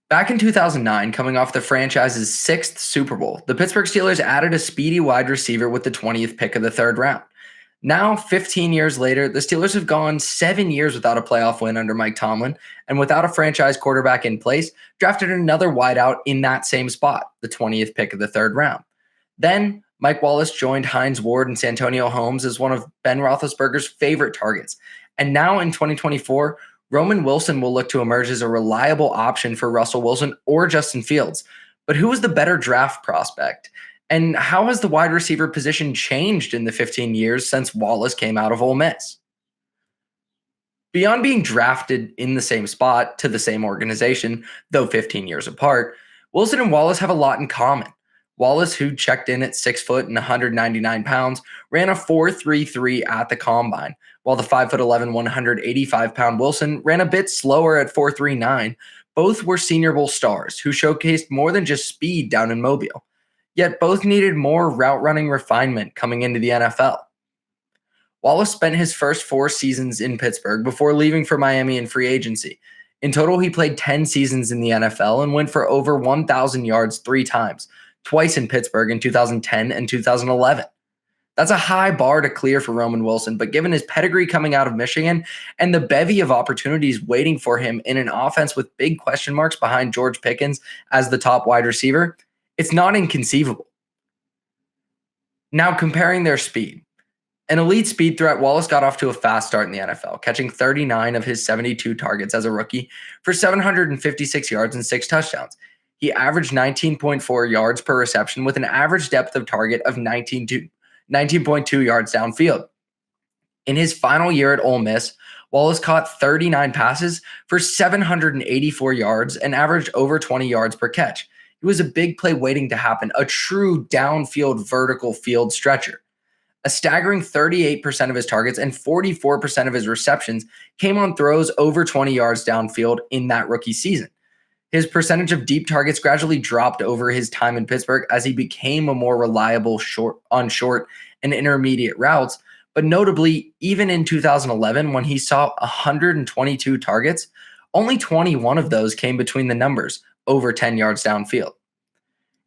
Back in 2009, coming off the franchise's sixth Super Bowl, the Pittsburgh Steelers added a speedy wide receiver with the 20th pick of the third round. Now, 15 years later, the Steelers have gone 7 years without a playoff win under Mike Tomlin, and without a franchise quarterback in place, drafted another wideout in that same spot, the 20th pick of the third round. Then, Mike Wallace joined Hines Ward and Santonio Holmes as one of Ben Roethlisberger's favorite targets. And now in 2024, Roman Wilson will look to emerge as a reliable option for Russell Wilson or Justin Fields. But who is the better draft prospect? And how has the wide receiver position changed in the 15 years since Wallace came out of Ole Miss? Beyond being drafted in the same spot to the same organization, though 15 years apart, Wilson and Wallace have a lot in common. Wallace, who checked in at 6 foot and 199 pounds, ran a 4.33 at the combine, while the 5'11", 185-pound Wilson ran a bit slower at 4.39. Both were Senior Bowl stars who showcased more than just speed down in Mobile. Yet both needed more route running refinement coming into the NFL. Wallace spent his first 4 seasons in Pittsburgh before leaving for Miami in free agency. In total, he played 10 seasons in the NFL and went for over 1,000 yards 3 times, twice in Pittsburgh in 2010 and 2011. That's a high bar to clear for Roman Wilson, but given his pedigree coming out of Michigan and the bevy of opportunities waiting for him in an offense with big question marks behind George Pickens as the top wide receiver, it's not inconceivable. Now, comparing their speed. An elite speed threat, Wallace got off to a fast start in the NFL, catching 39 of his 72 targets as a rookie for 756 yards and 6 touchdowns. He averaged 19.4 yards per reception with an average depth of target of 19.2 yards downfield. In his final year at Ole Miss, Wallace caught 39 passes for 784 yards and averaged over 20 yards per catch. He was a big play waiting to happen, a true downfield vertical field stretcher. A staggering 38% of his targets and 44% of his receptions came on throws over 20 yards downfield in that rookie season. His percentage of deep targets gradually dropped over his time in Pittsburgh as he became a more reliable short and intermediate routes. But notably, even in 2011, when he saw 122 targets, only 21 of those came between the numbers, over 10 yards downfield.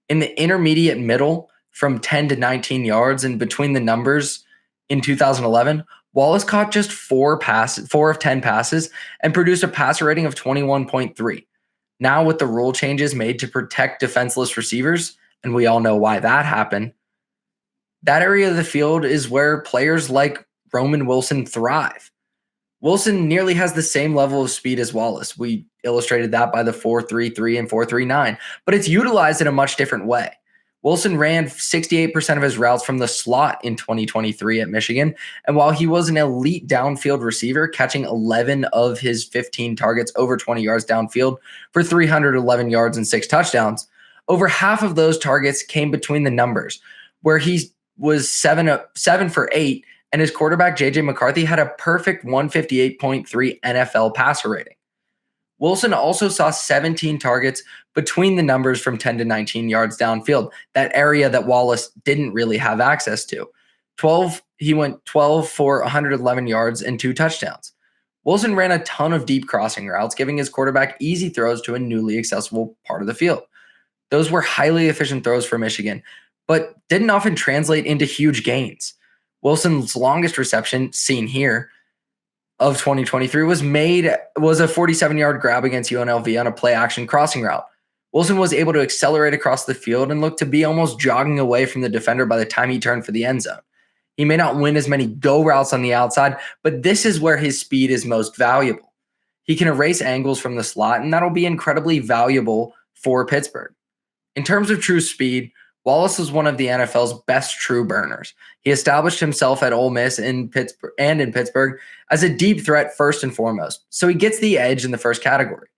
In the intermediate middle, from 10 to 19 yards and between the numbers in 2011, Wallace caught just 4 of 10 passes and produced a passer rating of 21.3. Now, with the rule changes made to protect defenseless receivers, and we all know why that happened, that area of the field is where players like Roman Wilson thrive. Wilson nearly has the same level of speed as Wallace. We illustrated that by the 4.33 and 4.39, but it's utilized in a much different way. Wilson ran 68% of his routes from the slot in 2023 at Michigan, and while he was an elite downfield receiver, catching 11 of his 15 targets over 20 yards downfield for 311 yards and 6 touchdowns, over half of those targets came between the numbers, where he was 7 for 8, and his quarterback, J.J. McCarthy, had a perfect 158.3 NFL passer rating. Wilson also saw 17 targets between the numbers from 10 to 19 yards downfield, that area that Wallace didn't really have access to. He went 12 for 111 yards and 2 touchdowns. Wilson ran a ton of deep crossing routes, giving his quarterback easy throws to a newly accessible part of the field. Those were highly efficient throws for Michigan, but didn't often translate into huge gains. Wilson's longest reception, seen here, of 2023 was a 47-yard grab against UNLV on a play-action crossing route. Wilson was able to accelerate across the field and looked to be almost jogging away from the defender by the time he turned for the end zone. He may not win as many go routes on the outside, but this is where his speed is most valuable. He can erase angles from the slot, and that'll be incredibly valuable for Pittsburgh. In terms of true speed, Wallace was one of the NFL's best true burners. He established himself at Ole Miss in Pittsburgh as a deep threat first and foremost, so he gets the edge in the first category.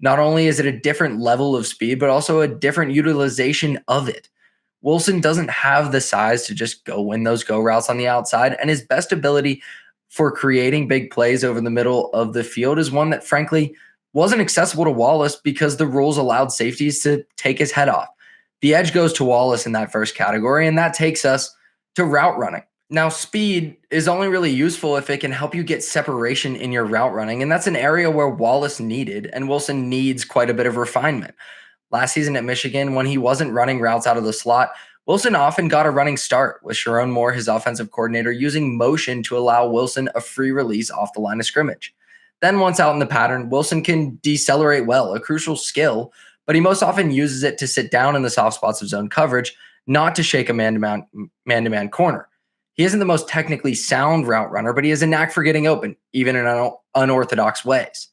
Not only is it a different level of speed, but also a different utilization of it. Wilson doesn't have the size to just go win those go routes on the outside, and his best ability for creating big plays over the middle of the field is one that, frankly, wasn't accessible to Wallace because the rules allowed safeties to take his head off. The edge goes to Wallace in that first category, and that takes us to route running. Now, speed is only really useful if it can help you get separation in your route running, and that's an area where Wallace needed, and Wilson needs quite a bit of refinement. Last season at Michigan, when he wasn't running routes out of the slot, Wilson often got a running start, with Sharon Moore, his offensive coordinator, using motion to allow Wilson a free release off the line of scrimmage. Then, once out in the pattern, Wilson can decelerate well, a crucial skill, but he most often uses it to sit down in the soft spots of zone coverage, not to shake a man-to-man corner. He isn't the most technically sound route runner, but he has a knack for getting open, even in unorthodox ways.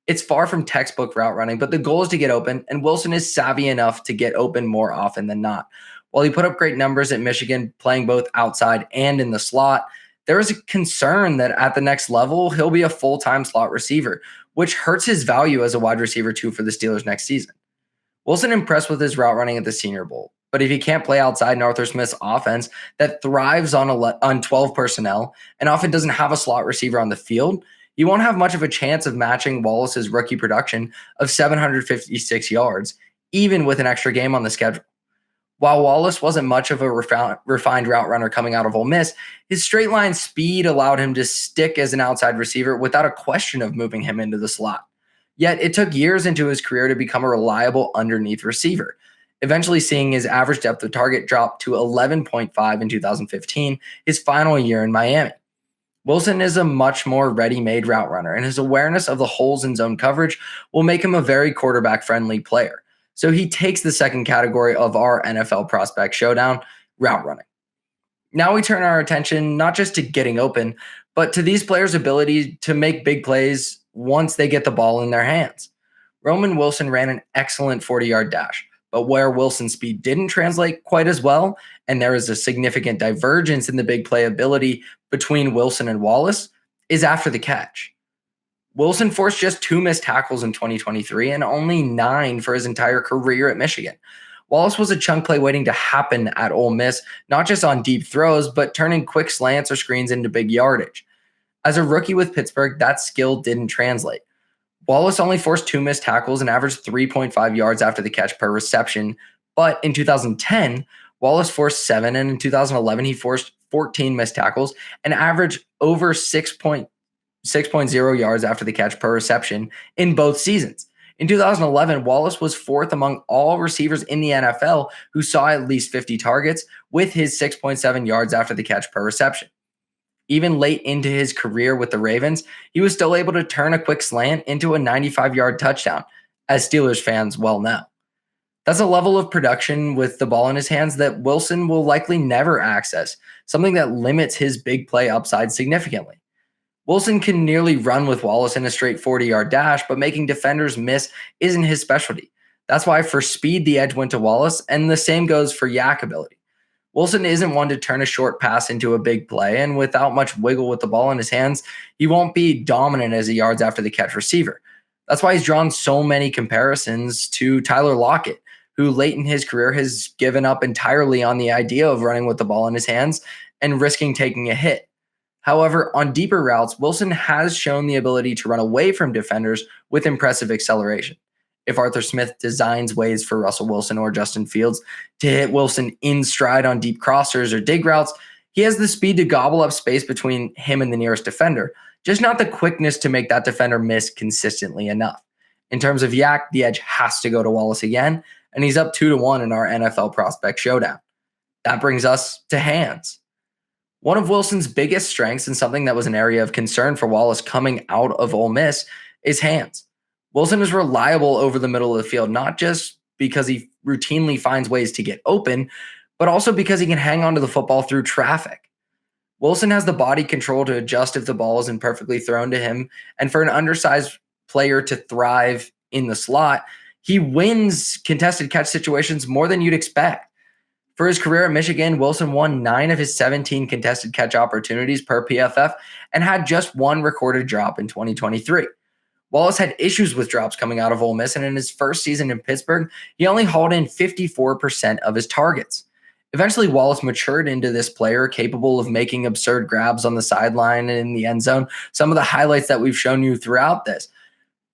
It's far from textbook route running, but the goal is to get open, and Wilson is savvy enough to get open more often than not. While he put up great numbers at Michigan, playing both outside and in the slot, there is a concern that at the next level, he'll be a full-time slot receiver, which hurts his value as a wide receiver too for the Steelers next season. Wilson impressed with his route running at the Senior Bowl, but if he can't play outside in Arthur Smith's offense that thrives on 12 personnel and often doesn't have a slot receiver on the field, he won't have much of a chance of matching Wallace's rookie production of 756 yards, even with an extra game on the schedule. While Wallace wasn't much of a refined route runner coming out of Ole Miss, his straight line speed allowed him to stick as an outside receiver without a question of moving him into the slot. Yet it took years into his career to become a reliable underneath receiver, eventually seeing his average depth of target drop to 11.5 in 2015, his final year in Miami. Wilson is a much more ready-made route runner, and his awareness of the holes in zone coverage will make him a very quarterback-friendly player. So he takes the second category of our NFL prospect showdown, route running. Now we turn our attention not just to getting open, but to these players' ability to make big plays once they get the ball in their hands. Roman Wilson ran an excellent 40-yard dash, but where Wilson's speed didn't translate quite as well, and there is a significant divergence in the big play ability between Wilson and Wallace, is after the catch. Wilson forced just 2 missed tackles in 2023 and only 9 for his entire career at Michigan. Wallace was a chunk play waiting to happen at Ole Miss, not just on deep throws, but turning quick slants or screens into big yardage. As a rookie with Pittsburgh, that skill didn't translate. Wallace only forced 2 missed tackles and averaged 3.5 yards after the catch per reception. But in 2010, Wallace forced 7, and in 2011, he forced 14 missed tackles and averaged over 6.0 yards after the catch per reception in both seasons. In 2011, Wallace was 4th among all receivers in the NFL who saw at least 50 targets with his 6.7 yards after the catch per reception. Even late into his career with the Ravens, he was still able to turn a quick slant into a 95-yard touchdown, as Steelers fans well know. That's a level of production with the ball in his hands that Wilson will likely never access, something that limits his big play upside significantly. Wilson can nearly run with Wallace in a straight 40-yard dash, but making defenders miss isn't his specialty. That's why for speed, the edge went to Wallace, and the same goes for yak ability. Wilson isn't one to turn a short pass into a big play, and without much wiggle with the ball in his hands, he won't be dominant as a yards after the catch receiver. That's why he's drawn so many comparisons to Tyler Lockett, who late in his career has given up entirely on the idea of running with the ball in his hands and risking taking a hit. However, on deeper routes, Wilson has shown the ability to run away from defenders with impressive acceleration. If Arthur Smith designs ways for Russell Wilson or Justin Fields to hit Wilson in stride on deep crossers or dig routes, he has the speed to gobble up space between him and the nearest defender, just not the quickness to make that defender miss consistently enough. In terms of yak, the edge has to go to Wallace again, and he's up 2-1 in our NFL prospect showdown. That brings us to hands. One of Wilson's biggest strengths, and something that was an area of concern for Wallace coming out of Ole Miss, is hands. Wilson is reliable over the middle of the field, not just because he routinely finds ways to get open, but also because he can hang onto the football through traffic. Wilson has the body control to adjust if the ball isn't perfectly thrown to him, and for an undersized player to thrive in the slot, he wins contested catch situations more than you'd expect. For his career at Michigan, Wilson won 9 of his 17 contested catch opportunities per PFF and had just 1 recorded drop in 2023. Wallace had issues with drops coming out of Ole Miss, and in his first season in Pittsburgh, he only hauled in 54% of his targets. Eventually, Wallace matured into this player capable of making absurd grabs on the sideline and in the end zone, some of the highlights that we've shown you throughout this.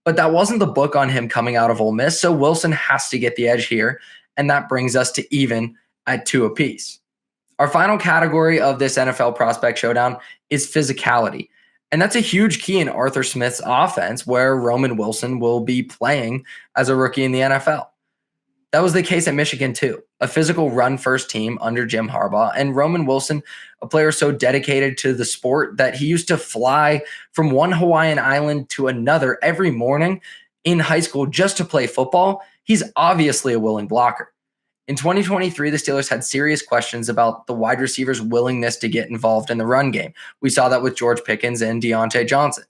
But that wasn't the book on him coming out of Ole Miss, so Wilson has to get the edge here, and that brings us to even at 2 apiece. Our final category of this NFL prospect showdown is physicality. And that's a huge key in Arthur Smith's offense, where Roman Wilson will be playing as a rookie in the NFL. That was the case at Michigan, too. A physical run first team under Jim Harbaugh. And Roman Wilson, a player so dedicated to the sport that he used to fly from one Hawaiian island to another every morning in high school just to play football. He's obviously a willing blocker. In 2023, the Steelers had serious questions about the wide receivers' willingness to get involved in the run game. We saw that with George Pickens and Deontay Johnson.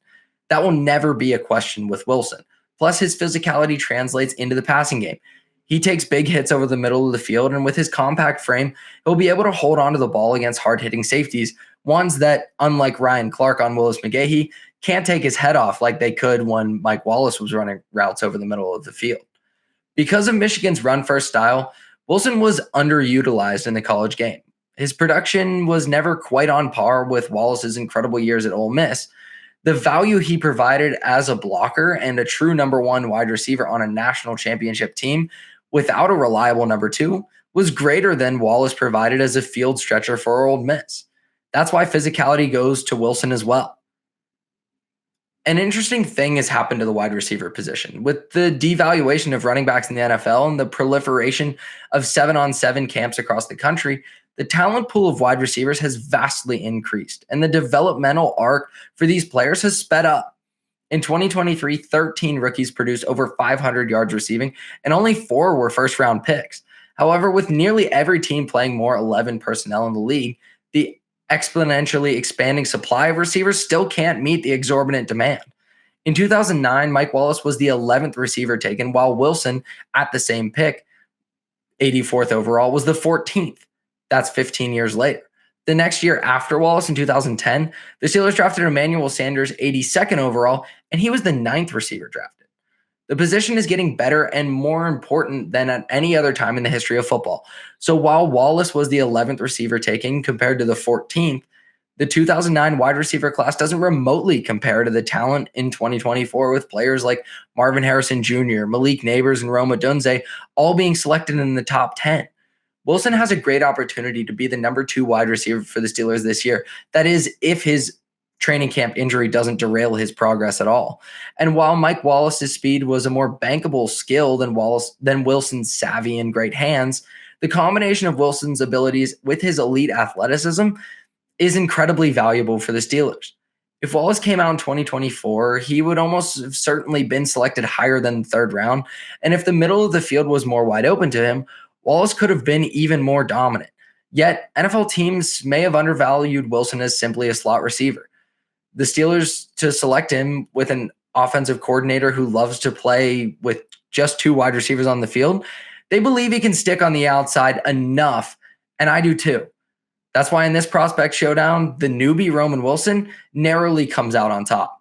That will never be a question with Wilson. Plus, his physicality translates into the passing game. He takes big hits over the middle of the field, and with his compact frame, he'll be able to hold onto the ball against hard-hitting safeties, ones that, unlike Ryan Clark on Willis McGahee, can't take his head off like they could when Mike Wallace was running routes over the middle of the field. Because of Michigan's run-first style, Wilson was underutilized in the college game. His production was never quite on par with Wallace's incredible years at Ole Miss. The value he provided as a blocker and a true number one wide receiver on a national championship team without a reliable number two was greater than Wallace provided as a field stretcher for Ole Miss. That's why physicality goes to Wilson as well. An interesting thing has happened to the wide receiver position. With the devaluation of running backs in the NFL and the proliferation of 7-on-7 camps across the country, the talent pool of wide receivers has vastly increased, and the developmental arc for these players has sped up. In 2023, 13 rookies produced over 500 yards receiving, and only 4 were first-round picks. However, with nearly every team playing more 11 personnel in the league, the exponentially expanding supply of receivers still can't meet the exorbitant demand. In 2009, Mike Wallace was the 11th receiver taken, while Wilson, at the same pick, 84th overall, was the 14th. That's 15 years later. The next year after Wallace, in 2010, the Steelers drafted Emmanuel Sanders 82nd overall, and he was the 9th receiver drafted. The position is getting better and more important than at any other time in the history of football. So while Wallace was the 11th receiver taken compared to the 14th, the 2009 wide receiver class doesn't remotely compare to the talent in 2024 with players like Marvin Harrison Jr., Malik Neighbors, and Rome Odunze all being selected in the top 10. Wilson has a great opportunity to be the number 2 wide receiver for the Steelers this year. That is, if his training camp injury doesn't derail his progress at all. And while Mike Wallace's speed was a more bankable skill than Wilson's savvy and great hands, the combination of Wilson's abilities with his elite athleticism is incredibly valuable for the Steelers. If Wallace came out in 2024, he would almost have certainly been selected higher than the 3rd round. And if the middle of the field was more wide open to him, Wallace could have been even more dominant. Yet, NFL teams may have undervalued Wilson as simply a slot receiver. The Steelers, to select him with an offensive coordinator who loves to play with just 2 wide receivers on the field, they believe he can stick on the outside enough, and I do too. That's why in this prospect showdown, the newbie Roman Wilson narrowly comes out on top.